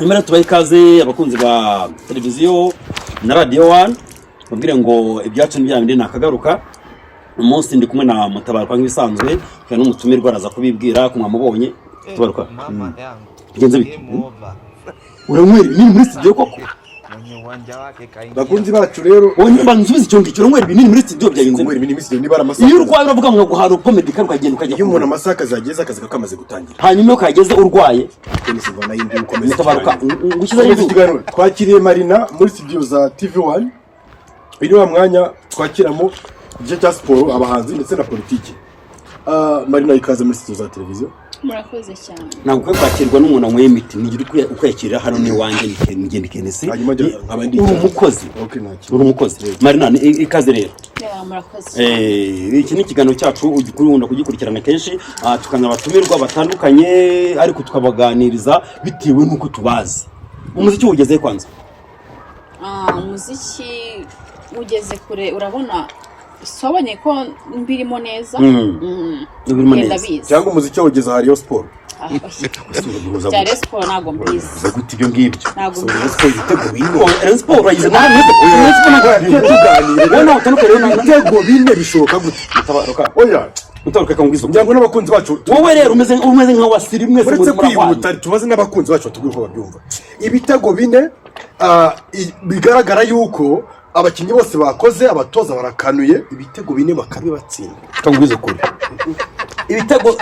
Nyuma tubaye ikaze abakunzi ba televiziyo na radio 1 babwire ngo ibyacu n'ibindi nakagaruka. Umunsi ndi kumwe na Mutabaruka nk'ibisanzwe kandi n'umutumirwa araza kubibwira ko mwamubonye. Mutabaruka genze biki uramwere ni muri studio koko bakunzi bacu rero onye banzubiza icyo ngicyo uramwere binini muri studio byagenze ngo ibintu muri ni bara masaka iyo urwaye uravuga ngo guhara comedy kandi ukagenda ukajya iyo umuntu amasaka zageze akazi kamaze gutangira hanyuma yo kageze urwaye tenisi ngo nayo ndi ukomeza Mutabaruka ngukiza ikiganiro twakiriye Marina muri studio za TV1 iri wa mwanya twakiramo igice cya siporo abahanzi ndetse na politiki. Marina ikaze muri studio za televiziyo. Murakoze cyane. Ntabwo kwakirwa n'umuntu amwe imiti nigire ukwakira hano ni wanje ngende kenesi nkabandi umukozi. Okay naki Uri umukozi. Marina ikaze rero. Murakoze. Iki ni ikiganiro cyacu ugikunda kugikurikirana kenshi tukanabatumirwa batandukanye ariko tukabaganiriza bitewe nuko tubazi. Umuziki ugeze kwanza. Umuziki ugeze kure urabona sobanye ko mbirimo neza. Mbirimo neza. Cyangwa umuziki ugeze hariyo siporo. Cyane siporo ntago mbizi. Zaguti ibyo ngibyo. Ntago Siporo ibitego bine. Siporo yize nawe tuganire. Wona utanuka rero ibitego bine bishoboka gute? Mutabaruka. Oya. Mutabaruka kangizo. Nyango n'abakunzi bacu. Wowe rero umeze nka wasiri mwese muri kwihuta tubaze n'abakunzi bacu tugwiho babyumva. Ibitego bine bigaragara yuko abakinnyi bose bakoze abatoza barakanuye ibitego bine bakabibatsinda. Kangizo kuri. Ibitego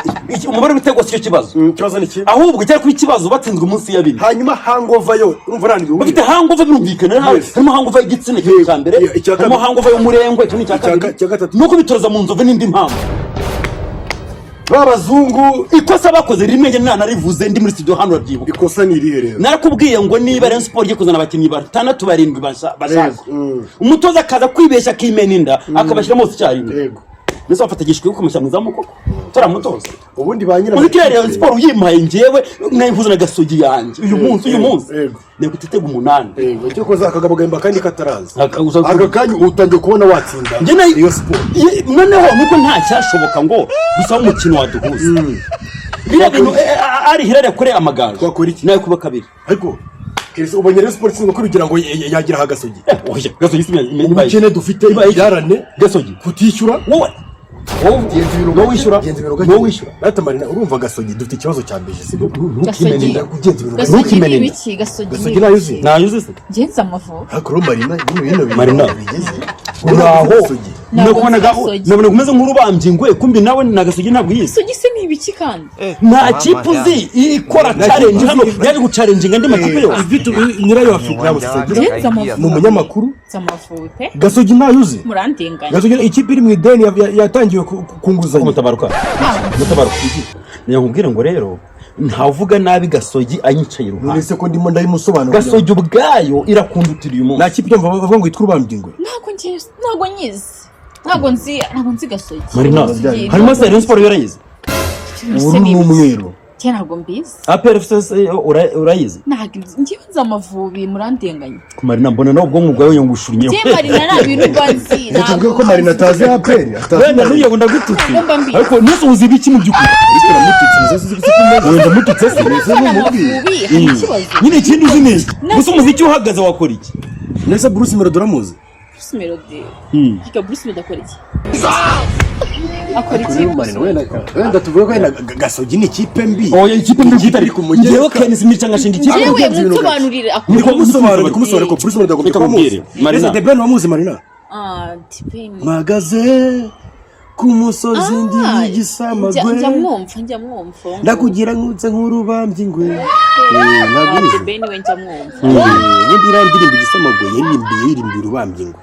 umubare w'ibitego cyo kibazo. Kibazo ni ki? Ahubwo cyari kuri kibazo batsinzwe munsi ya bine. Hanyuma hangover yo urumva nani bihuye. Bafite hangover birumvikana harimo hangover y'igitsina cya mbere. Harimo hangover y'umurengwe cyo ni cya kabiri. Nuko bitoza mu nzove n'indi mpamvu. Babazungu ikosa bakoze rimwe nge narivuze ndi muri studio hano rabyibuka. Ikosa ni irihe rero? Narakubwiye ngo niba Rayon Sport ye kuzana abakinnyi batandatu barindwi bashaka. Umutoza akaza kwibesha akimena inda akabashira mose cyarinde. Yego. Nese bafatagishwe uko mushyira muzamu koko. Turamutoza. Ubundi banyira muri Rayon Sport uyimpaye ngewe nkayivuza na gasogi yanjye. Uyu munsi. Yego. Ne gutitega 8. Yego. Cyo koza akagaboga kandi kataraza. Aka kanyu utangiye kubona watsinda. Iyo Sport. Noneho nuko nta cyashoboka ngo gusa umukino waduhuza. Bira bintu ari hirare kure amagara. Twakora iki? Nayo kuba kabiri. Ariko Kirisi ubonye Rayon Sport singo kugira ngo yagira hagasogi. Oya, gasogi simye. Ubukene dufite yarane gasogi kutishyura. Wowe no wishyura Rata Marina urumva gasogi dufite ikibazo cya mbeje sibyo Gasogi ntukimenye gasogi nayuze genza amavu hakuru Marina Marina bigeze uraho nabona kumeze nk'urubambye ngwe kumbi nawe nagasogi ntabwo yise gasogi se nibiki kandi nta kipuzi ikora challenge hano yaje guchallenge andi makipe yose nyirayo afite nabo genza amavu mu munyamakuru zamavute gasogi nayuze murandenganya gasogi ikipe iri mu ideni yatangiye kunguzanya Mutabaruka nkubwire ngo rero ntavuga nabi gasogi anyicaye iruhande nese ko ndimo ndayimusobanura gasogi ubwayo irakundutira uyu munsi nta kipe cyumva bavuga ngo yitwa urubambye ntago nzi gasogi Marina harimo Rayon Sport yarayize uru n'umweru ntabwo mbizi APRFC urayize ngiye nzi amavubi murandenganya ku Marina mbona nawe ubwo mugwayo yongushurnye Marina nta bintu banzi ntabwo ko Marina atazi APR wenda nuye ngo ndagututse ariko nese uzi biki mu byukuri wenda mututse se nyine ikindi uzi neza gusa umuziki uhagaze wakora iki nese Bruce Melody uramuzi Bruce Melody Bruce Melody akora iki akora iki Marina wenda tuvuge ko gasogi ni ikipe mbi oya ikipe mbi gitari ngewe kenisi mica ngashinga ikipe yewe musobanurire kumusobanurira ko Bruce Melody agomba kumubwira Marina The Ben wamuzi Marina The Ben magaze ku musozi ndi igisamagwe njya mwumva ndakugira nkutse nk'urubambye ingwe The Ben we njya mwumva ndi ndirimbo igisamagwe yirimbiye urubambye ingwe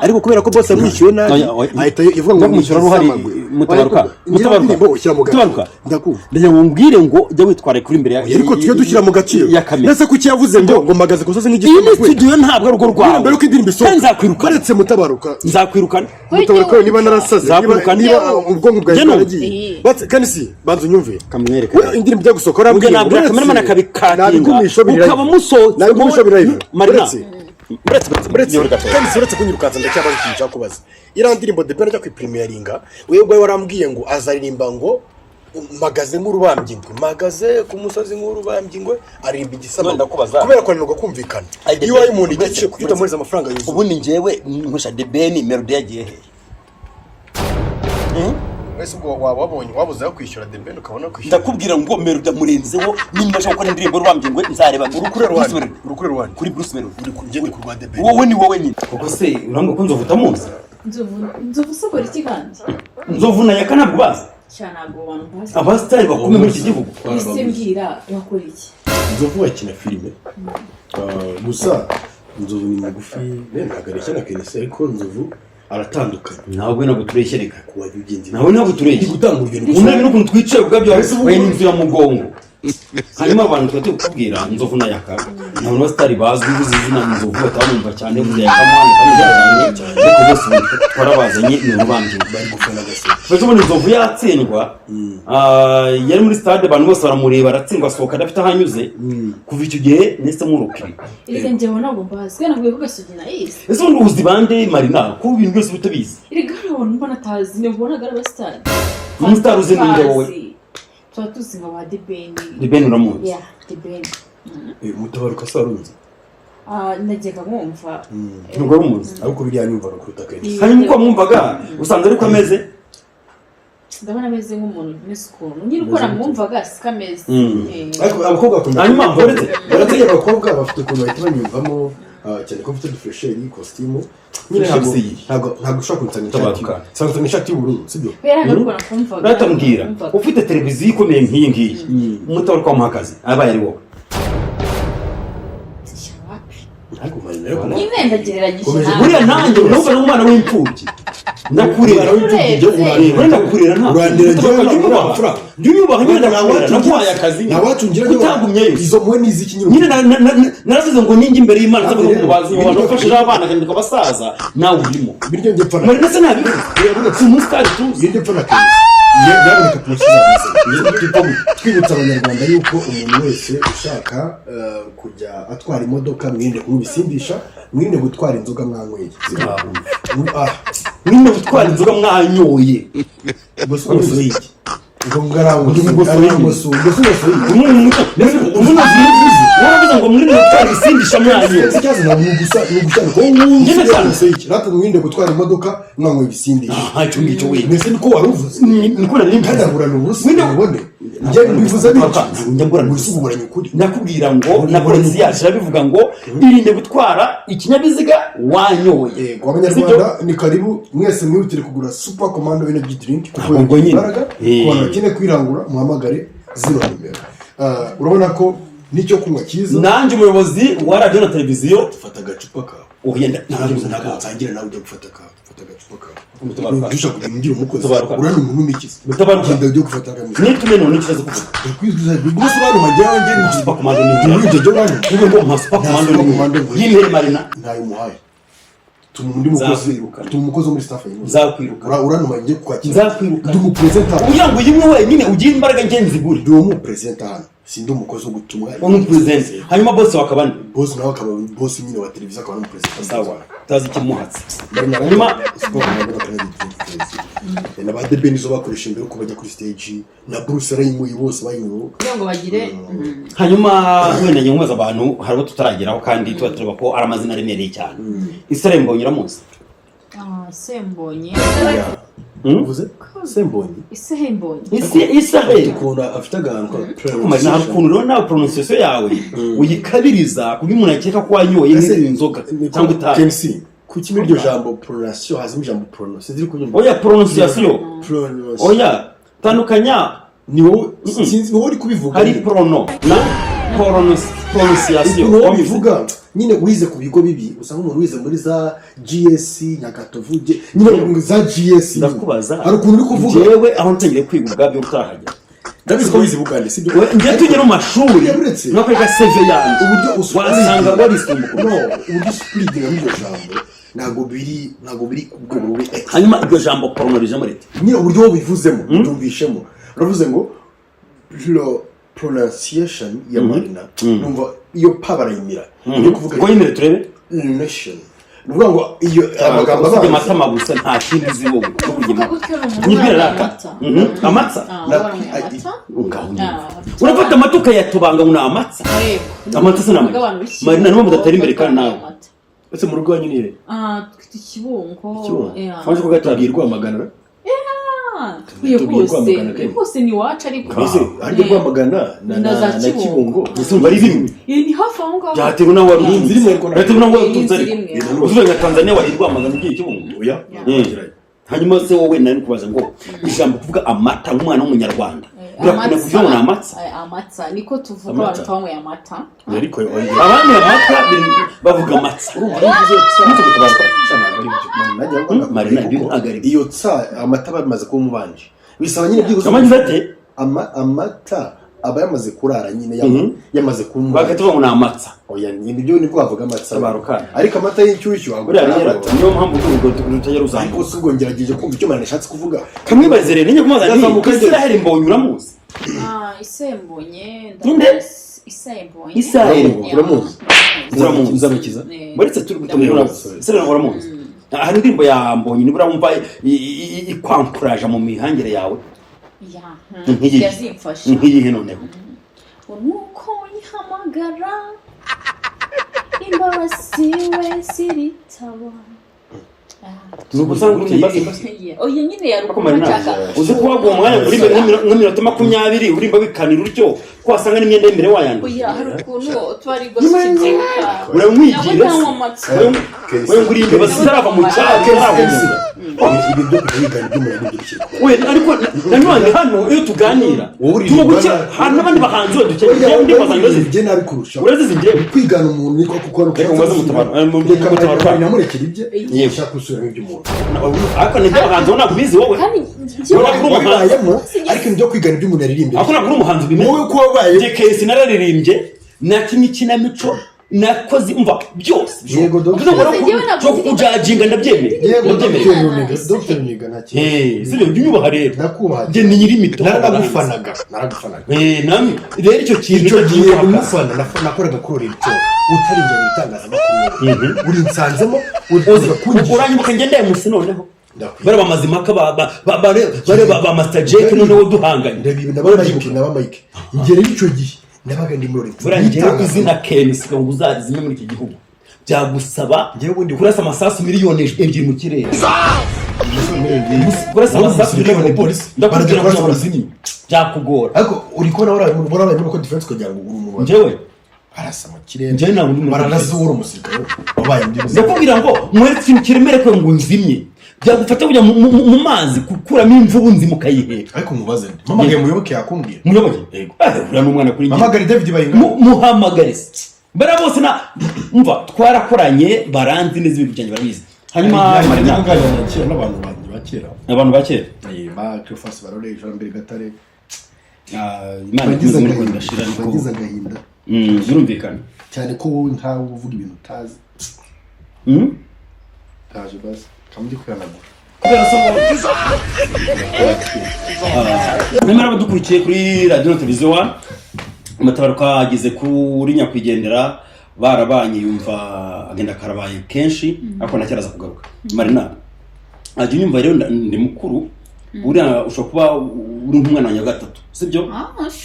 ariko kubera ko bose amwishyuye nabi ahita ivuga ngo mwishyura ruhari Mutabaruka ndakumva ndajya ngumbwire ngo jya witwara kuri imbere ariko tujye dushyira mu gaciro nese kuki yavuze ngo magaze kusoze nk'igisamagwe iyi studio ntabwo ari urwo rwawe mbere ko indirimbo isohoka nzakwirukana baretse Mutabaruka niba narasaze niba ubwonko bwawe bwaragiye kandi si banza unyumve kamwereka indirimbo ijya gusohoka arambwira nabwo kamera akabikatinga ukaba musohotse Marina uretse kunyirukanza ndacyabaza ikintu cyakubaza iriya ndirimbo The Ben ajya ku premieringa wewe warambwiye ngo azaririmba ngo magaze nk'urubambye ingwe magaze ku musozi nk'urubambye ingwe arimba igisama ndakubaza kubera ko ananirwa kumvikana iyo wayo umuntu igice kuko utamuriza amafaranga yuzuye ubundi njyewe nkusha The Ben melody yagiye he wese ubwo wabonye wabuze aho kwishyura The Ben ukabona kwishyura ndakubwira ngo melody amurenzeho nimba ashaka gukora indirimbo rubambye ingwe nzareba urukure rwanda kuri Bruce Melody uri kugenda ku rwa The Ben wowe ni wowe nyine koko se urambwa ko nzovu utamuzi Nzovu sokora iki kandi nzovu na yaka ntabwo bazi cyane abo bantu bazi abasitari bakomeye muri iki gihugu ese mbwira bakora iki Nzovu bakina filime gusa Nzovu ni mugufi ntabwo areshya na Kenisi ariko Nzovu aratandukanye nawe ntabwo tureshyereka kuba ugenzi nawe ntabwo tureshya gutanga urugendo unabi n'ukuntu twicaye ubwabyo we n'inzu ya mugongo hanyuma abantu twate kukubwira Nzovu na yaka ntabwo abasitari bazwi izina Nzovu batabumva cyane vuze yakamwana cyane ariko bose twarabazanye ni urubambye bari gufana gase Fejo muri Nzovu yatsindwa yari muri stade abantu bose baramureba aratsindwa sohoka adafite ahanyuze kuva icyo gihe nese murukiri irike njyewe ntabwo mbazi kandi nabwiye ko Gasogi nayizi ese undi uzi bande Marina ko ibintu byose bitabizi irike abantu mbona atazi nibonaga ari abasitari umusitari uzi ninde wowe tuba tuzi nka ba The Ben The Ben uramuzi ya The Ben umutabaruka sarunze najyaga mwumva nubwo rumuzi ariko biriya nyumvaga kuruta Kenisi hanyuma uko mwumvaga usanze ariko ameze ndabona ameze nk'umuntu umeze ukuntu nyine uko namwumvaga siko ameze ariko abakobwa bakunda hanyuma uretse abakobwa bafite ukuntu bahita banyumvamo cyane ko mfite dufresheri kositimu nyine ntabwo ushobora kunsanga ishati y'ubururu sibyo ratambwira ufite televiziyo ikomeye nk'iyi ngiyi umutabaruka w'umuhakazi abaye ari wowe nyine ndagereranyije buriya nanjye urumva n'umwana w'imfubyi ndakurera ndakurera njye unyubaha nyine ndakurera naguhaye akazi utagumyeyo izo mpuwe ni iziki nyine naravuze ngo ninjye imbere y'Imana nzavuga ngo bazi mu bantu bafashije abana kandi abasaza nawe urimo biryo njye pfana muri ndetse nabivuze si umusitari tuzi njye pfana Kenisi yaboneka twibutsa abanyarwanda yuko umuntu wese ushaka kujya atwara imodoka mwirinde kumubisindisha mwirinde gutwara inzoga mwanyweye mwirinde gutwara inzoga mwanyoye gusa umusoro y'iki ngo ngarango waravuze ngo mwirinde gutwara ibisindisha mwanyoye cyaza na natwe mwirinde gutwara imodoka mwanyweye ibisindisha icyo ngicyo we mbese niko waruvuze niko nari nkadahurana ubusa ubone njye bivuze ukuri ndakubwira ngo na polisi yacu irabivuga ngo irinde gutwara ikinyabiziga wanyoye abanyarwanda ni karibu mwese mwihutire kugura super commando energy drink kuko imbaraga ku bantu bakeneye kwirangura muhamagare 0 nimero urabona ko nicyo kunywa cyiza nanjye umuyobozi wa radio na televiziyo fata agacupa kawe uhenda ntabwo nsangira nawe ujya gufata agacupa kawe dusha kugira umukozi urana umuntu w'imikizi genda ujye gufata agamije nitume none kibazo kuvuga kwizwiza bigusa abantu majyanje ni super commando ni ibyo byo bana kuko ngo super commando ni yimere Marina ntayo muhaye tumundi mukozi tumukozi muri staff y'ino zakwiruka uranuma ngiye kwakira zakwiruka ndi mu presenter ugira ngo yimwe wenyine ugira imbaraga ngenzi guri ndi mu presenter hano sindi umukozi wo gutumwa umu presenter hanyuma boss wakabandi boss nawe akaba boss nyine wa televiziyo akaba no presenter sawa tazi kimuhatse hanyuma na ba The Ben zo bakoresha imbere uko bajya kuri stage na Bruce Raymond bose bayimuye kugira ngo bagire hanyuma wenda nyumuza abantu harabo tutarageraho kandi tuba tureba ko ari amazina aremereye cyane Israel Mbonyi uramuzi Sembonye uvuze Sembonyi Israel ukunda afite agantu kumarina hari ukuntu rero nawe pronunciation yawe uyikabiriza kuko umuntu akeka ko wanyoye nk'inzoga cyangwa itabi Kenisi kuki muri iryo jambo pronunciation hazimo ijambo pronunciation ziri kunyumva oya pronunciation oya tandukanya ni wowe sinzi wowe uri kubivuga hari prono na pronunciation wowe bivuga nyine wize ku bigo bibi usanga umuntu wize muri za GS Nyagatovu nyine za GS ndakubaza hari ukuntu uri kuvuga jewe aho ntangire kwiga ubwabyo utahajya ndabizi ko wize Bugande sibyo njye tujye mu mashuri no kwega CV yanjye uburyo wasanga wari isumbuko no uburyo splitting muri iryo jambo ntago biri ku rwego rwe hanyuma iryo jambo pronorisme muri nyine uburyo wo bivuzemo ndumvishemo uravuze ngo pronunciation ya Marina numva iyo pa barayimira yo kuvuga ngo yimire turebe nation nuvuga ngo iyo amagambo usibye amatama gusa nta kindi uzi wowe cyo kurya nyibwira rata amatsa urafata amata ukayatubanga ngo ni amatsa amata se namwe Marina niwe mudatera imbere kandi nawe ese mu rugo wanyu ni twite ikibungo waje kugatabwirwa amagana hose ni wacu ariko ese ari Rwamagana na Kibungo isumba ari bimwe ni hafi aho ngaho byatewe nawe waruhinze rimwe ariko byatewe nawe warutunze uvuga nka Tanzania wari Rwamagana ugiye Kibungo oya hanyuma se wowe nari kubaza ngo ijambo kuvuga amata nk'umwana w'umunyarwanda birakunda kuvuga ngo amatsa niko tuvuga abantu twanyweye amata ariko abandi amata bavuga amatsa Marina iyo tsa amata bamaze kuba umubanje bisaba nyine byigusa amata aba yamaze kurara nyine yamaze kumva bagatuvuga ngo ni amatsa oya nibyo nibwo bavuga amatsa barukana ariko amata y'icyushyu agura niyo mpamvu urutajya ruzanga ariko se ngerageje kumva icyo Marina ashatse kuvuga kamwibaze rero ninyo kumaza ni Israel mbonye uramuzi isembonye Israel uramuzi nzabakiza baretse turi gutumura Israel uramuzi hari indirimbo ya mbonye nibura wumva ikwankuraje mu mihangire yawe yazimfasha nk'iyihe noneho nuko yihamagara imbabazi we ziritaba nubusanga oya nyine yarukumachaka uzi ko waguye umwanya kuri mbere nk'iminota 20 urimba bikanira uryo ko wasanga n'imyenda y'imbere wayandika oya hari ukuntu twari gushinze uramwigira we ngurimbe basarava mu cyake ibi byo kwigana by'umuntu by'urukiko we ariko nanone hano iyo tuganira tumuguke hari n'abandi bahanzi badukeneye ndi bazanyoze ibye nabi kurusha urazize njye kwigana umuntu niko kuko ari umaze mutabara namurekera ibye ushaka gusubira iby'umuntu ariko nibyo bahanzi ubona kubizi wowe ariko nibyo kwigana iby'umuntu yaririmbye ariko nabwo umuhanzi bimenye wowe ko wabaye JKS nararirimbye nakinye ikinamico nakoze umva byose yego cyo kujajinga ndabyemeye Dr. Niga ntakindi sibyo byubaha rero ndakubaha je ni nyiri mito naragufanaga nami rero icyo kintu cyo giye umufana nakoraga kuri icyo utarinjye mu itangazamakuru uri nsanzemo uranyibuka ngende musi noneho bare bamazimaka bare ba Master Jack noneho duhanganye ndabibi naba Mike ngere icyo gihe nabaga ndi muri burangera izina Kenisi ngo uzazime muri iki gihugu byagusaba kurasa amasasu miliyoni 2 mu kirere kurasa amasasu miliyoni polisi ndakubwira ko urazimye byakugora ariko uri ko nawe muri ko defense kugira ngo umuntu njyewe arasa mu kirere njyewe ntabwo ndi baranazura umusirikare wabaye ndi ndakubwira ngo mwere ikintu kiremere ko ngo nzimye byagufata kujya mu mazi kukuramo imvubu nzimu kayiheka ariko mubaze mama ngiye muyoboke yakumbwira muyoboke yego ura n'umwana kuri njye Hamagara David Bayinga muhamagare bara bose na umva twarakoranye baranzi neza ibintu cyane barabizi hanyuma Marina ngana n'abantu bakera ba Cleophas Barore Jean Mbere Gatare imana ikize muri Rwanda shira ariko bagize agahinda birumvikana cyane ko wowe ntawe uvuga ibintu utazi taje basi kamudi kwihanagura kubera so nimara badukurikiye kuri radio na televiziyo 1 amatabaruka ageze kuri nyakwigendera barabanye yumva agenda karabaye kenshi ariko nacyaraza kugaruka Marina ajye nyumva rero ndi mukuru uriya ushobora kuba uri nk'umwana wa gatatu sibyo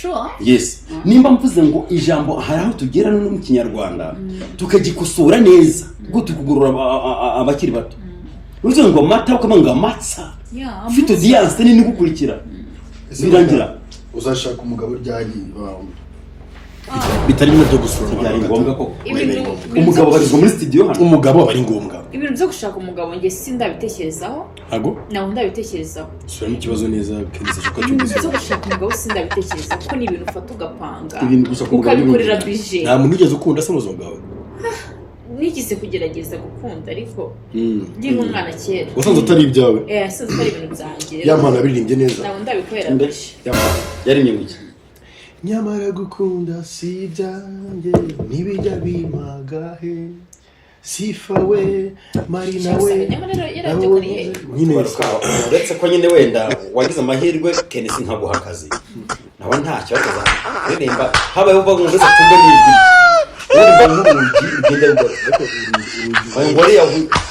sure yes nimba mvuze ngo ijambo hari aho tugera no mu kinyarwanda tukagikosora neza gute kugurura abakiri bato uruzo ngo mata ukamanga matsa ufite audience nini gukurikira birangira uzashaka umugabo ryari bitari byo gusura byari ngombwa ko umugabo barizwa muri studio hano umugabo bari ngombwa ibintu byo gushaka umugabo nge sindabitekerezaho ago naho ndabitekerezaho sura n'ikibazo neza keneza cyo ibintu byo gushaka umugabo sindabitekerezaho ko ni ibintu ufata ugapanga ibintu gusa ukabikorera budget nta muntu ugeze ukunda se muzonga wawe nigize kugerageza gukunda ariko ndi umwana kera wasanze utari ibyawe yasanze utari ibintu byanjye yamana biririmbye neza naho ndabikorera budget yari nyingi nyamara gukunda si ibyanjye ntibijya bimagahe sifa we Marina we nyine uretse ko nyine wenda wagize amahirwe Kenisi nkaguha akazi nawe ntacyo akaza ririmba habaye uvuga ngo ndetse tumbe n'ijwi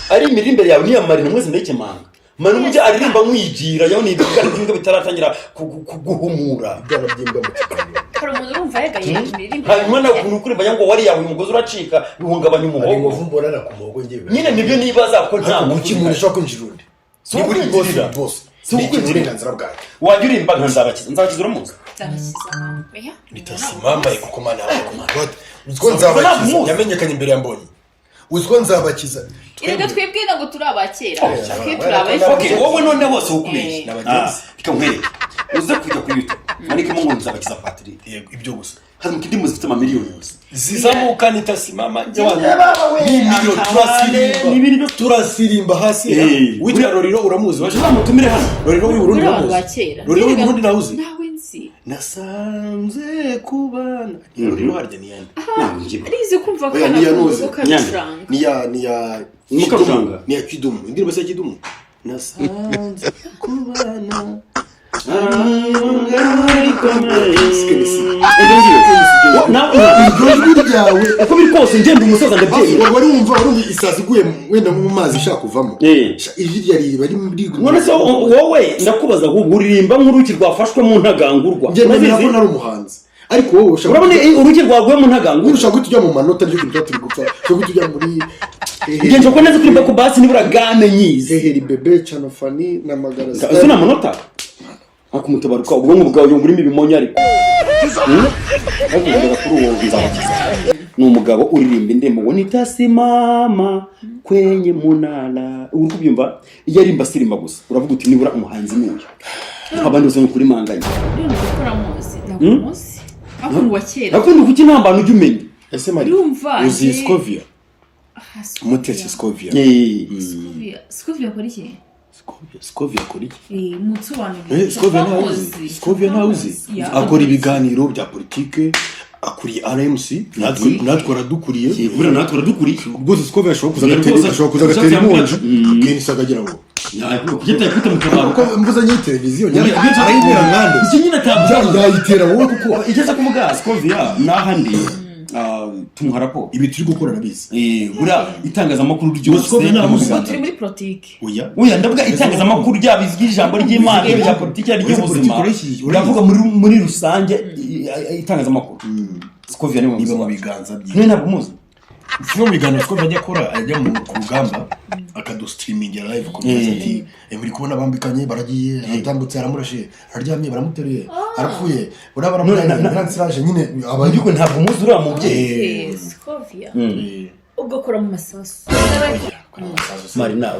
ari imirire imbere yawe niya Marina mwese ndayikemanga Marina umujya aririmba nkwigira yaho ni ibigana by'ingo bitaratangira kuguhumura byarabyimba mu kiganiro hari umuntu urumva yagaye imirire imbere hanyuma na ukuntu kuririmba yango wari yawe umugozi uracika bihungabanya umuhogo mvumbora ku muhogo ngewe nyine nibyo nibaza ko nta umuntu ashaka kwinjira undi ni buri boss ni uburenganzira bwawe wajya urimba nzabakiza uramuzi nitasimama kuko mana yabakomanda uziko nzabakiza yamenyekanye imbere ya Mbonyi uziko nzabakiza erega twebwe ngo turi abakera twe turi abakera okay wowe none hose ukubeshye nabagenzi bikamwereka uze kujya kuri YouTube ariko ngo nzabakiza Patrick yego ibyo gusa hari mu kindi muzifite amamiliyoni yose zizamuka nitasimama n'ibintu turasirimba hasi witwa Roriro uramuzi baje bamutumire hano Roriro w'Uburundi uramuzi Roriro w'Uburundi nawuzi nawe nzi nasanze kubana Roriro harya ni yandi arize kumva kana ni ya Kidumu indirimbo se Kidumu nasanze kubana uko biri kose ngenda umusoza ndabyeyi wari wumva isazi iguye wenda mu mazi ishaka kuvamo ijwi ryari bari muri none se wowe ndakubaza ahubwo uririmba nk'uruki rwafashwe mu ntagangurwa ngenda ko nari umuhanzi ariko wowe ushaka urabona uruki rwaguye mu ntagangurwa ushaka kujya mu manota y'ibyo bintu turi gupfa ushaka kujya muri ngenje ko neza kuririmba ku basi nibura game nyizi heri bebe Chanofani na Magaraza ese na manota akumutabaruka ubwonko bwawe ngurimo ibimonya ariko akugera kuri uwo nzabakiza ni umugabo uririmba indirimbo ngo nitasimama kwenye munala uri kubyumva iyo arimba sirimba gusa uravuga uti nibura umuhanzi n'uyu abandi bose kuri manganya akunda wakera akunda kuki ntambana ujye umenya ese Mari uzi Scovia Mutesi Scovia Scovia kora iki Scovia kora iki mutsobanurire Scovia ntawuzi akora ibiganiro bya politike akuriye RMC natwe radukuriye bura natwe radukuriye rwose Scovia ashobora kuza gatera imonje kenisa akagira ngo kugita kwita mutabaruka ko mvuza nyi televiziyo arayibera nkande iki nyine tabya yayitera wowe kuko igeze kumuga Scovia nahandi tumuharapo ibi turi gukora nabizi bura itangazamakuru ryose turi muri politike oya ndavuga itangazamakuru ryabizwe ijambo ry'Imana rya politike ry'ubuzima ndavuga muri rusange itangazamakuru Scovia niba mu biganza bye none ntabwo muzi Fino biganiro Scovia ajya akora ajya mu rugamba akado streaming live ko ati muri kubona bambikanye baragiye atambutse aramurashe araryamye baramuteruye arapfuye urabara muri transraje nyine abandiko ntabwo muzi uriya mubyeyi Scovia ugakora mu masasu Marina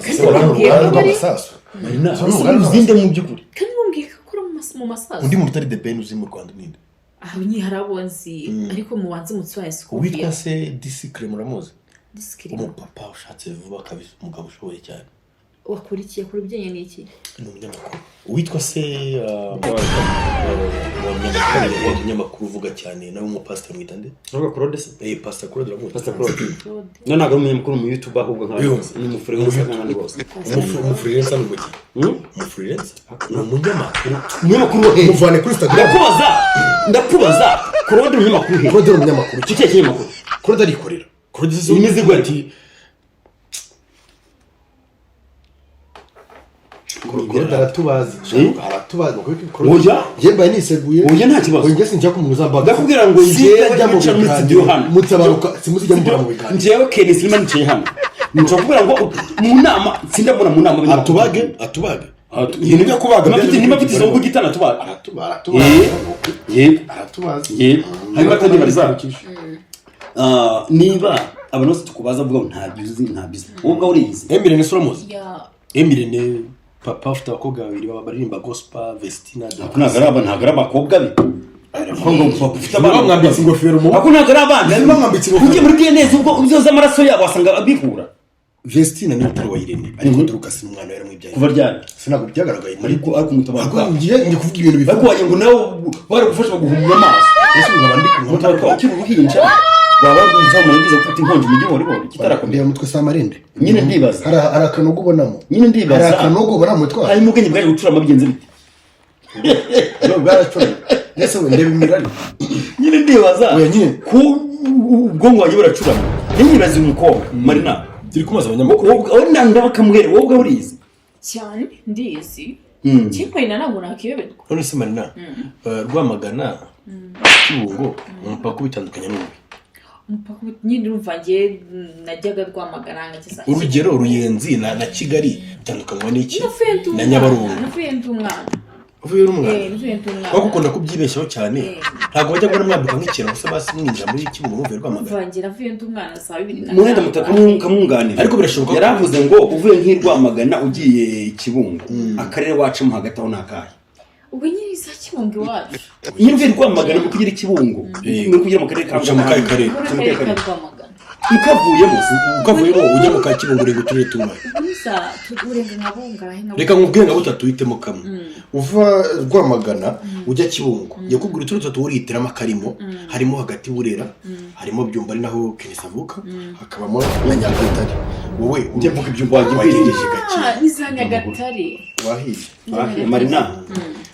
Marina uzinde mu byukuri kandi mumbwiye ko akora mu masasu undi muntu utari the Ben uzi mu Rwanda ninde nyi harabonzi ariko mubanze mutwaye Scovia witwa se Discre muramuzi Discre umupapa ushatse vuba kabisa umugabo ushoboye cyane wakurikiye kuri byenye niki ni umunyamakuru witwa se umunyamakuru uvuga cyane nawe umupastor mwita nde ntabwo Claude se pastor Claude uramuzi pastor Claude no ntabwo umunyamakuru mu YouTube ahubwo nkaho ni mu freelance nk'abandi bose mu freelance n'ubwo mu freelance ni umunyamakuru muvane kuri Instagram ndakubaza Claude umunyamakuru he Claude umunyamakuru kike kinyamakuru Claude arikorera Claude imizigo ati Claude aratubazi oya yembaye niseguye oya nta kibazo oya sinjya ku muntu uzambaga ndakubwira ngo njyewe njya mu studio hano mutabaruka simuzijya mu biganiro njyewe Ken Silima nicaye hano nshobora kubwira ngo mu nama sindabona mu nama atubage ibintu byo kubaga niba mfite izo ngo gitana tubaga aratubazi hanyuma kandi bariza niba abantu bose tukubaza avuga nta bizi wowe ubwo uriyizi Emirene Suramuzi Emirene papa afite abakobwa babiri baririmba gospel Vestina ntabwo ari abakobwa be ufite abana mwambitse ingofero mu ako ntabwo ari abana mwambitse ingofero ujye muri DNA ubwo uzoza amaraso yabo wasanga abihura Vestina ni utari wa Irene ariko Dorcas ni umwana yaramwe ibyaye kuva ryari sinago byagaragaye ariko umutabaruka ngiye kuvuga ibintu bivuga ariko waje ngo nawe bari gufasha guhumura amaso ese nkaba ndi kumutabaruka akiri uruhinja baba bumva mu ngize gufite inkonji mu gihe kitarakomeye mutwe Samarende nyine ndibaza hari akanogo ubonamo nyine ndibaza hari akanogo ubonamo twa hari mu bwenge bwaje gucura amabigenze bite no bwaracura ese we ndebe imirari nyine ndibaza we nyine ku ubwonko wanjye buracurama ntiyibaze umukobwa Marina turi kumaza abanyamakuru wowe nanda bakamuhere wowe urizi cyane ndizi kimwe ntabwo nakiyoberwa none se Marina Rwamagana Kibungo umupaka bitandukanye n'ubu umupaka nyine urumva ngiye najyaga Rwamagana ngakisa urugero Ruyenzi na Kigali bitandukanywa n'iki na Nyabarongo nafuye ntumwana uvuye rumwe nafuye ntumwana bakukunda kubyibeshaho cyane ntabwo bajya kubona mwambuka nk'ikintu gusa basi mwinjira muri Kibungo muvuye Rwamagana urumva ngiye nafuye ntumwana saa 2 mwenda mutaka mukamwunganira ariko birashoboka yaravuze ngo uvuye nk'Irwamagana ugiye Kibungo akarere wacamo hagati aho nakaye ubwo nyiri za Kibungo iwacu iyo uvuye Rwamagana mu kugira Kibungo muri kugira mu karere ka Rwamagana ukavuyemo ujya mu Kibungo uri guturire tumwe gusa turenga nkabungahe reka nkubwiye ngo utatuhitemo kamwe uva Rwamagana ujya Kibungo yakubwira uturutse tuwuritiramo akarimo harimo hagati Burera harimo Byumba ari naho Kenisa avuka hakabamo na Nyagatare wowe ujye mvuga ibyumba wagirije gake ni Nyagatare wahiye Marina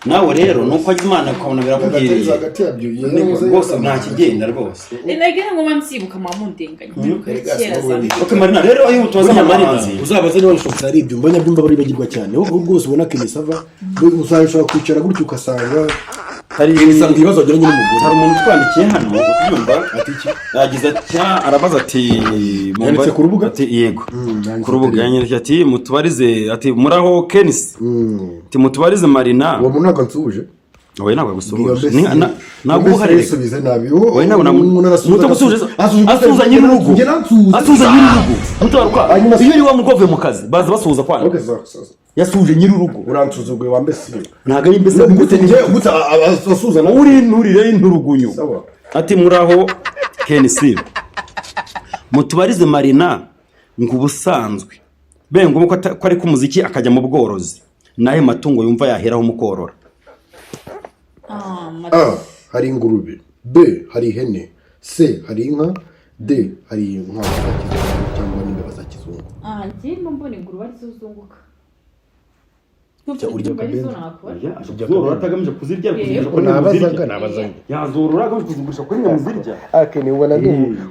nawe rero nuko Imana ukabona birakubwiriye hagati yabyo rwose nta kigenda rwose nagira ngo mansibuka mamundenganya okay Marina rero ayo tubaza Marina uzabaze niba ushobora ari Byumba Nyabyumba bari bagirwa cyane wowe rwose ubona Kenisa ava uzashobora kwicara gutyo ukasanga hari ibibazo bajyanye n'umugore hari umuntu twandikiye hano kubyumva yagize ati arabaza ati yanditse ku rubuga ati yego ku rubuga yanyanditse ati mutubarize ati muraho Kenisi ati mutubarize Marina uwo muntu ntabwo nsubuje oya ntabwo gusubuje ntabwo uharere subize nabi oya ntabwo mutagusubuje asuza nyiri urugo mutabarwa iyo uri wa mugovuye mu kazi baza basuhuza kwana yasuje nyiri urugo uransuzuguye wa mbese ntago ari mbese gute asuza na uri nturire inturugunyu ati muraho Kenisi mutubarize Marina ngo ubusanzwe bengo ko ari ku muziki akajya mu bworozi naye matungo yumva yaheraho mukorora hari ingurube B hari ihene C hari inka D hari inka cyangwa n'imbeba za kizungu ngiye mbona ingurube ari zo zunguka urya kabenzi zorora atagamije kuzirya nabazaga yazorora agamije kuzigurisha kuri nyamuzirya ni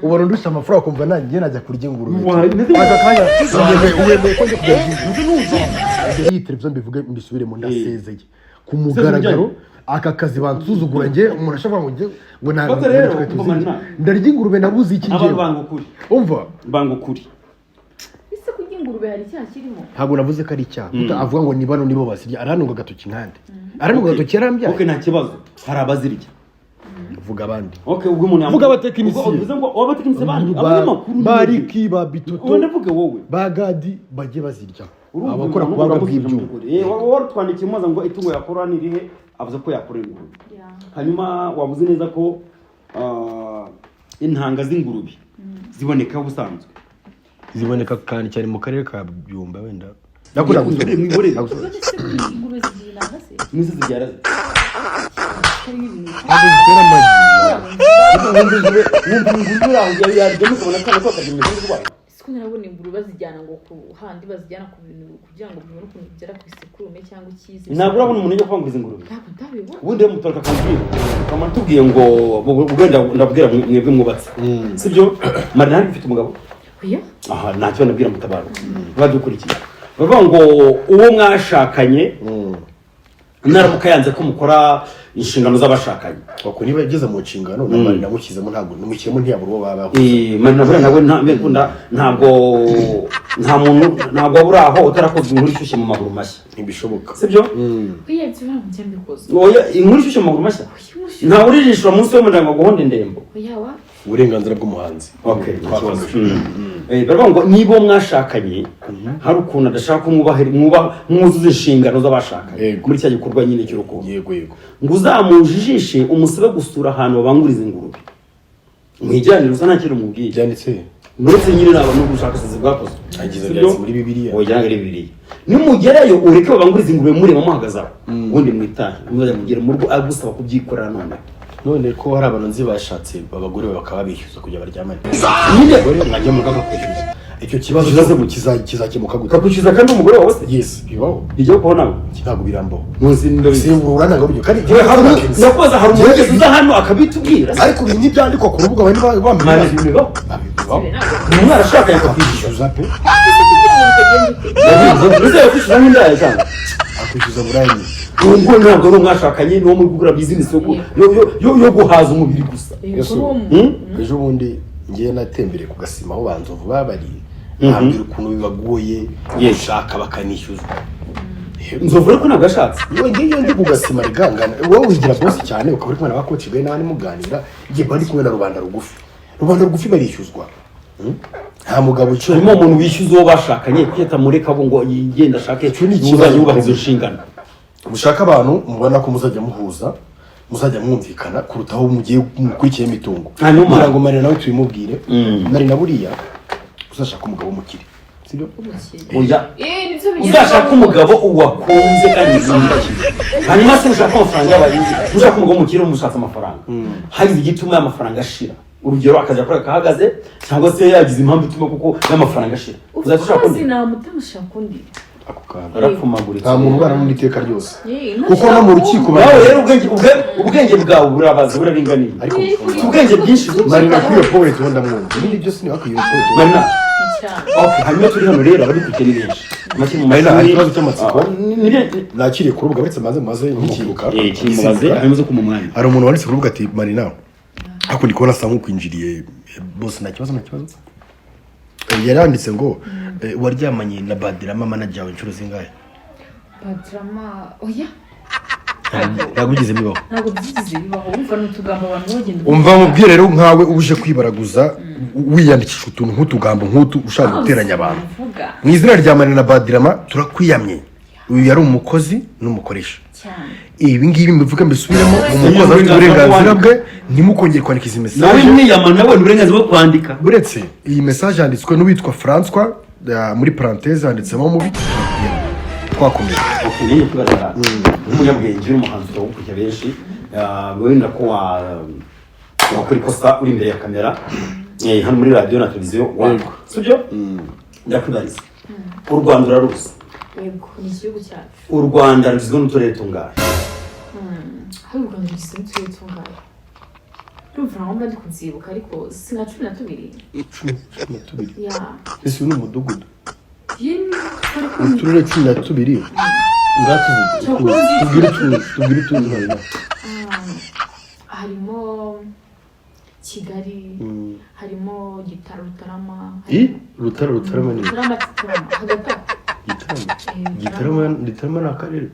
ubona ndusha amafaranga kumva nanjye najya kurya ingurube uwemeye ko njya kurya ingurube iyi televiziyo mbivuge mbisubire mu ndasezeye ku mugaragaro aka kazi bansuzugura njye umuntu ashobora ngo ntabwo ndarya ingurube nabuze iki ngiye umva bangukuri ese kurya ingurube hari icyaha kirimo ntabwo navuze ko ari icyaha avuga ngo ni bano nibo bazirya aranunga agatoki nkande aranunga agatoki yarambya okay nta kibazo hari abazirya vuga abandi okay ubwo umuntu vuga abatekinisiye uvuze ngo abatekinisiye bandi abanyamakuru bariki ba bitoto uwo ndavuga wowe bagadi bajye bazirya abakora kubanga bw'ibyuma wowe twandikiye muza ngo itungo yakora ni rihe avuze ko yakora ingurube hanyuma wabuze neza ko intanga z'ingurube ziboneka ubusanzwe ziboneka kandi cyane mu karere ka Byumba wenda nakora gusore mwibore ingurube zigira hasi nizo zibyara zitera amagi ingurube yawe yaryo mukabona kana ko akagira imizungu rwayo siko narabona ingurube bazijyana ngo ku handi bazijyana ku bintu kugira ngo bibone ukuntu bigera ku isekurume cyangwa ikizi ntabwo urabona umuntu ujya kwanguriza ingurube ntabwo ndabibona ubundi iyo mutoraka akambwira ukaba tubwiye ngo ubwenda ndabwira mwebwe mwubatse sibyo Marina hari ufite umugabo oya aha ntacyo nabwira mutabaro badukurikiye bavuga ngo uwo mwashakanye naramuka yanze ko mukora inshingano z'abashakanye bako niba yageze mu nshingano na Marina mushyizemo ntabwo numushyiremo ntiyabura uwo babaho Marina bura nawe ntabwo nta muntu ntabwo abura aho utarakozwe inkuru ishyushye mu maguru mashya ntibishoboka sibyo oya byo cyambi koze oya inkuru ishyushye mu maguru mashya nta urijishwa munsi w'umuryango guhonda indembo oya wa uburenganzira bw'umuhanzi okay baravuga ngo niba mwashakanye hari ukuntu adashaka mwuzuza inshingano z'abashakanye muri cya gikorwa nyine cy'urukundo yego ngo uzamujijishe umusibe gusura ahantu babanguriza ingurube mwijyanire usa nta kintu mubwiye byanditse ndetse nyine naba no gushakashatsi bwakozwe agize byanditse muri Bibiliya oya ari Bibiliya nimugerayo ureke babanguriza ingurube mureba muhagazaho ubundi mwitahe muzajya mugera mu rugo agusaba kubyikorera none ko hari abantu nzi bashatse abagore bakaba bishyuza kujya baryamana nyine mwajya mu rugo kwishyuza icyo kibazo kizakemuka gute kakukiza kandi umugore wawe se yes bibaho bijya kubona ntabwo birambaho munsi ndabizi simburura ntabwo buryo kandi nakoza hari umuntu wese uza hano akabitubwira ariko ibi n'ibyandikwa ku rubuga bari bambaye bibaho Ntabwo umwana arashaka yakwishyuza pe uzeye kwishyuza nk'indaya cyane akwishyuza burayini ubwo ntabwo ari umwashakanye niwo muri kugura bizinesi yo guhaza umubiri gusa ejo bundi ngiye natembereye ku gasima aho banzovu babariye ntabwira ukuntu bibagoye gushaka bakanishyuzwa nzovu ariko ntabwo ashatse ngiye ndi ku gasima rigangana wowe wigira bosi cyane ukaba uri kumwe na bakoci be n'abandi muganira igihe bari kumwe na rubanda rugufi barishyuzwa nta mugabo uciye harimo umuntu wishyuza uwo bashakanye kwita mureka abo ngo yigenda ashake uzajya yubahiriza inshingano mushaka abantu mubona ko muzajya muhuza muzajya mwumvikana kuruta aho mugiye mukurikiye imitungo kugira ngo Marina nawe tuyimubwire Marina buriya uzashaka umugabo mukire sibyo uzashaka umugabo uwakunze kandi yumvashije hanyuma se ushaka amafaranga y'abarinzi ushaka umugabo mukire umushatse amafaranga hagize igituma y'amafaranga ashira urugero akajya akora kahagaze cyangwa se yagize impamvu ituma kuko y'amafaranga ashira uzashaka undi namutamushaka undi ako kantu arapfumagurika nta muntu ubana n'undi iteka ryose kuko no mu rukiko nawe rero ubwenge bwawe burabaza buraringaniye ariko ubwenge bwinshi Marina kwiye poet wenda mwumva ibindi byose ni wakwiye poet Marina okay hanyuma turi hano rero abari kugera benshi make mu Marina hari ikibazo cy'amatsiko nakiriye ku rubuga uretse maze nkikibuka kimubaze hanyuma zo kumumwanya hari umuntu wanditse ku rubuga ati Marina ako ndi kubona asa nk'ukwinjiriye boss nta kibazo yaranditse ngo waryamanye na Badrama manager wawe inshuro zingahe Badrama oya ntabwo bigize bibaho ntabwo byigize bibaho umva n'utugambo abantu bagenda umva mubwire rero nkawe uje kwibaraguza wiyandikisha utuntu nk'utugambo nk'utu ushaka guteranya abantu mu izina rya Marina na Badrama turakwiyamye uyu yari umukozi n'umukoresha ibi ngibi mbivuga mbisubiremo umukozi afite uburenganzira bwe ntimukongere kwandika izi message nawe mwiyama nawe uburenganzira bwo kwandika buretse iyi message yanditswe n'uwitwa François muri parenthèse handitsemo mubi twakomeye ukeneye kwibaza umunyabwenge n'umuhanzi wo kujya benshi wenda ko wakora ikosa uri imbere ya kamera hano muri radio na televiziyo wako sibyo ndakwibariza u Rwanda uraruzi yego ni igihugu cyacu u Rwanda rugizwe n'uturere tungahe hari u Rwanda rugizwe n'uturere tungahe urumva ntabwo ndi kunzibuka ariko si nka 12 12 ya ese ni umudugudu yeni uturere 12 tubwire utundi harimo Kigali harimo Gitara Rutarama Rutarama ni hagati Gitarama na akarere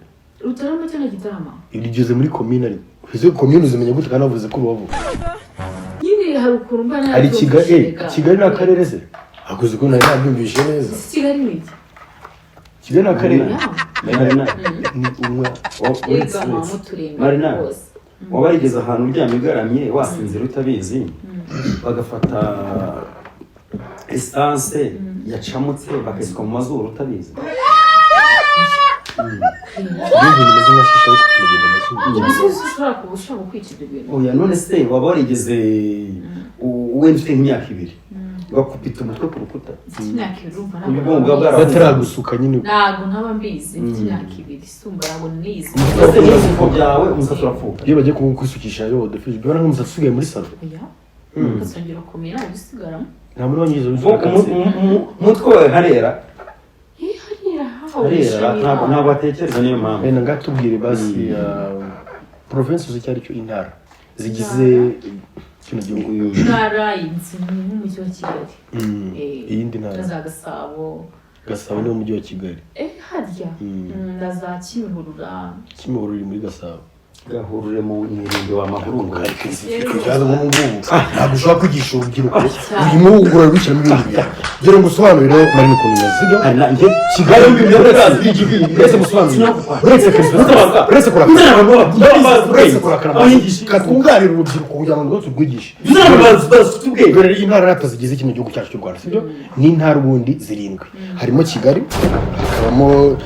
Rutarama cyangwa Gitarama irigeze muri commune ari ese commune uzimenya gute kana bavuze ko bavuga yini hari ukuntu mbana ari Kigali na akarere se akoze ko nari nabyumvishe neza Kigali ni Kigali na akarere Marina ni umwe Marina wabarigeze ahantu uryamye ugaramye wasinzira utabizi bagafata essence yacamutse bakayisuka mu mazuru utabizi ibintu bimeze nka shisha ariko kugenda amazuru ushobora kwicira ibintu oya none se waba warigeze wenda ufite nk'imyaka 2 bakupita umutwe ku rukuta imyaka 2 urumva bataragusuka nyine ntabwo ntaba mbizi imyaka 2 sumba yabo nizi umusatsi byawe umusatsi urapfuka iyo bagiye kwisukisha yo defije bibona nk'umusatsi usigaye muri salon oya ugasongera komera usigaramo nta muri wangize umutwe wawe harera harera ntabwo batekereza niyo mpamvu wenda ngatubwire basi province uzi cyari cyo intara zigize kino gihugu intara y'inzi n'umujyi wa Kigali iyindi ntara za Gasabo ni umujyi wa Kigali harya na za Kimihurura iri muri Gasabo gahurure mu mwirinde wa mahurungu kujaza mu ngubu ntabwo ushobora kwigisha urubyiruko urimo ugura rwishyiramo ibindi bintu kugira ngo usobanurire Marina ukuntu imeze nanjye Kigali uretse musobanurire uretse kurakara katwunganira urubyiruko kugira ngo rwose urwigishe dore intara rata zigize kino gihugu cyacu cy'u Rwanda sibyo ni intara ubundi 7 harimo Kigali hakabamo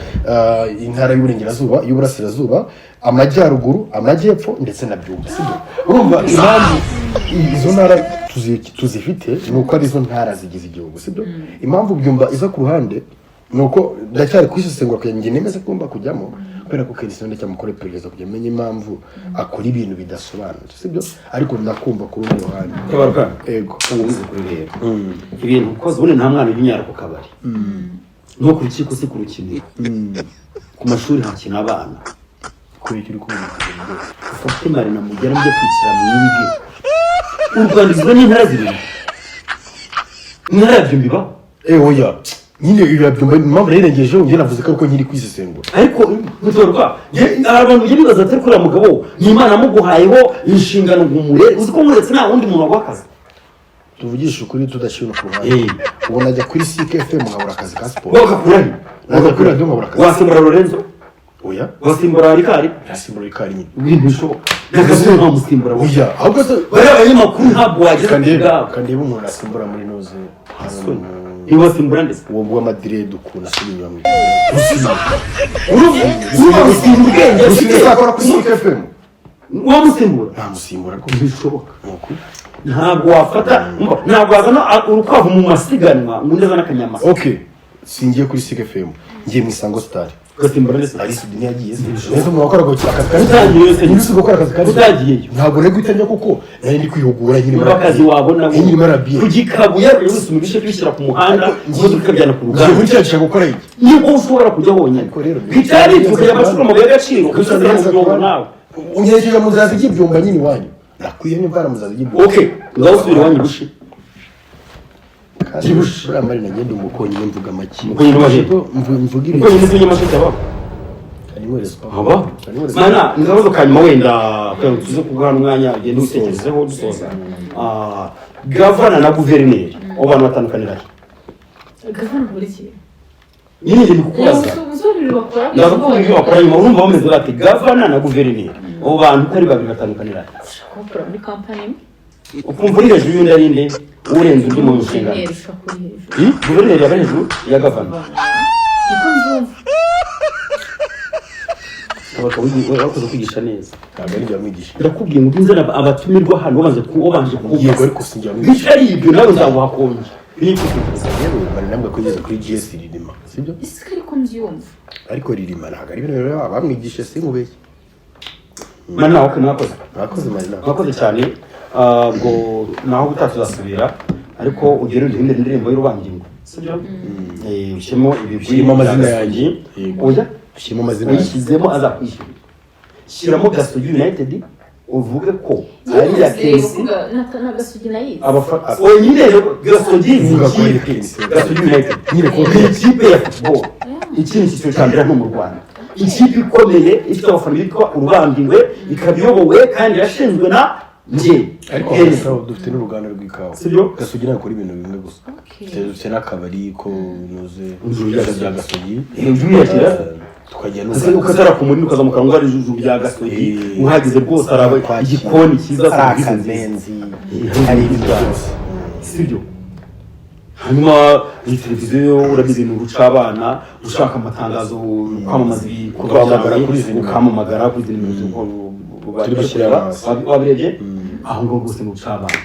intara y'uburengerazuba y'uburasirazuba amajyaruguru amajyepfo ndetse na byumba sibyo urumva impamvu izo ntara tuzifite ni uko ari izo ntara zigize igihugu sibyo impamvu byumba iza ku ruhande ni uko ndacyari kwisesengura kugira ngo nemeze ko ngomba kujyamo kubera ko Kenisi ndetse mukore perereza kugira menye impamvu akora ibintu bidasobanutse sibyo ariko ndakumva kuri uwo ruhande kabaruka ego ubuze kuri rero ibintu ukoze ubundi nta mwana w'inyara ku kabari no ku rukiko si ku rukiniro ku mashuri hakina abana kuri icyo uri kubona ufate marina mugera mujye kwikira mu yindi u Rwanda rugizwe n'intara zibiri intara ya Byumba ibaho oya nyine irabyumba impamvu nayirengejeho njye navuze ko ariko nkiri kwisesengura ariko gutorwa abantu bajya bibaza ati kuri mugabo ni Imana yamuguhayeho inshingano ngumure uzi ko muretse nta wundi muntu wagwakaza tuvugisha ukuri tudashira ku ruhande ubu najya kuri CKFM nkabura akazi ka siporo wagakurahe wagakura ryo nkabura akazi wasimbura Lorenzo oya wasimbura Rikari yasimbura Rikari nyine ibintu bishoboka nagaze nta musimbura oya ahubwo se bari abanyamakuru ntabwo wageze kandi umuntu asimbura muri noze iwasimbura ndetse uwo bw'amadirede ukuna asimbura mu uruva gusimbura ubwenge ufite akora kuri CKFM wamusimbura nta musimbura ko bishoboka nuko ntabwo wafata ntabwo wazana urukwavu mu masiganwa ngo ndeza n'akanyama okay singiye kuri CKFM ngiye mu Isango Star ugasimbura ndetse ari sudini yagiye neza mu bakora akazi kari utagiye yose nyine gukora akazi kari utagiyeyo ntabwo nego itanya kuko nari ndi kwihugura nyine muri akazi wabona nyine marabiye kugikabuye yose mu bice bishyira ku muhanda ngo tukajyana ku ngiye ruganda muri cyashaka gukora iki niyo ushobora kujya honyine bitari tukajya amashuri mu y'agaciro gusa mu nawe unyerekeje mu zazi y'ibyumba nyine wanyu nakwiye n'imvara mu zazi y'ibyumba okay ngaho usubira wanyu gushi Jibush bramari nagenda umukonyi mvuga make Umukonyi n'amajeri. mvuga uko nyine z'inyamaswa baba karimo respa aba mana ngaho kanyuma wenda tuze kugana umwanya ugenda utekerezeho dusoza gavana na guverineri abo bantu batandukanira gavana muri iki nyine njye kukubaza umusubiri bakora ndakubwira ibyo bakora nyuma urumva bameze bati gavana na guverineri abo bantu uko ari babiri batandukanira bakora muri kampani ukumva uri hejuru y'undi ari nde urenze undi mu nshingano guverineri yaba hejuru ya gavana niko nzumva bakoze kwigisha neza ntabwo ari byamwigisha ndakubwiye ngo inzara abatumirwa hano babanje yego ariko sinjya mwigisha bitari ibyo nawe nzaguha konje bikutuza yewe bari namwe kugeza kuri GS ririma sibyo isi ariko mbyumva ariko ririma ntabwo ari ibintu rero abamwigisha sinkubeshye mana nawe mwakoze mwakoze marina mwakoze cyane ngo naho utatuzasubira ariko ugere urinde indirimbo y'urubangingo sibyo ushyemo ushyiremo amazina yanjye oya ushyiremo amazina uyishyizemo azakwishyura shyiramo Gasogi United uvuge ko ari ya Kenisi na Gasogi nayizi oya nyine Gasogi ni Gasogi United nyine ko ni ikipe ya football ikindi cyiciro cya mbere hano mu Rwanda ikipe ikomeye ifite abafana bitwa urubangingwe ikaba iyobowe kandi yashinzwe na njye ariko dufite n'uruganda rw'ikawa sibyo Gasogi ntabwo ari ibintu bimwe gusa dufite n'akabari ko nuze bya Gasogi tukajya ukazara ku munini ukazamuka ngo ari juju bya Gasogi uhageze rwose araba igikoni cyiza akabenzi hari ibintu byose sibyo hanyuma iyi televiziyo urabizi ni uruca abana ushaka amatangazo kwamamaza ibikorwa byawe ukamamagara kuri izi nimero wabirebye aho ngaho rwose ni uruca abana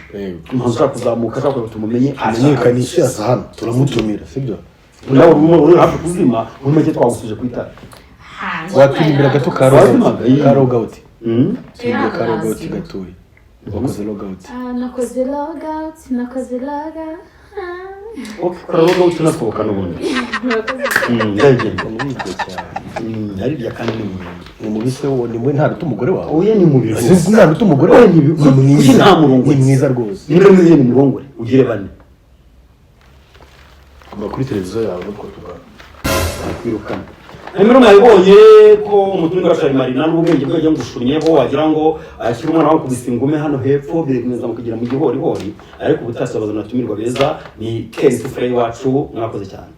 umuntu ushaka kuzamuka ashaka kugira ngo tumumenye amenyekanishe aza hano turamutumira sibyo nawe uri hafi kuzima muri make twagusuje ku itara waturimbira gato ka rogawuti turimbira ka rogawuti gatoya wakoze rogawuti nakoze logout kora rogawuti unasohoka n'ubundi ndagenda nibyo cyane arirya kandi ni mubise wo ni mwe ntaruta umugore wawe oya ni mubi sinzi ntaruta umugore wawe ni mwiza rwose ni mwiza ni murongore ugire bane kuba kuri televiziyo yawe nuko tugana kwirukana hanyuma mwabibonye ko umutungo wa Marina n'ubwenge bwe ajya ngushunyeho wagira ngo ashyira umwana wawe kubisa ingume hano hepfo birekomeza mukagera mu gihorihori ariko ubutasabaza natumirwa beza ni Kenisi Frey wacu mwakoze cyane